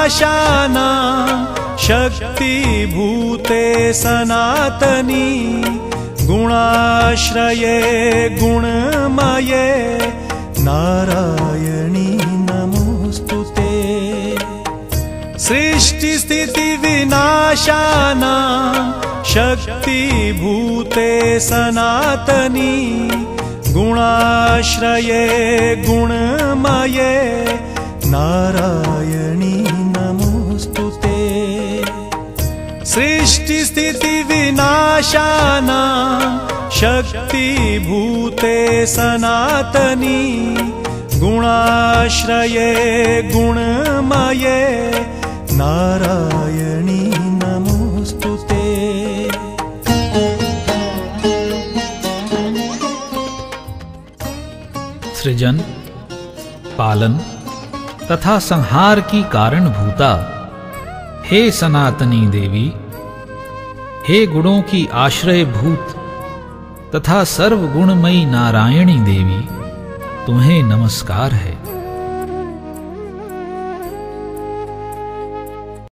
विनाशाना शक्तिभूते सनातनी गुणाश्रये गुणमये नारायणी नमोस्तुते। सृष्टि स्थिति विनाशाना शक्तिभूते सनातनी गुणाश्रये गुणमये नारायणी नमोस्तुते। सृष्टि स्थिति विनाशाना शक्तिभूते सनातनी गुणाश्रये गुणमये नारायणी नमोस्तुते। सृजन, पालन तथा संहार की कारणभूता हे सनातनी देवी, हे गुणों की आश्रयभूत तथा सर्वगुणमयी नारायणी देवी, तुम्हें नमस्कार है।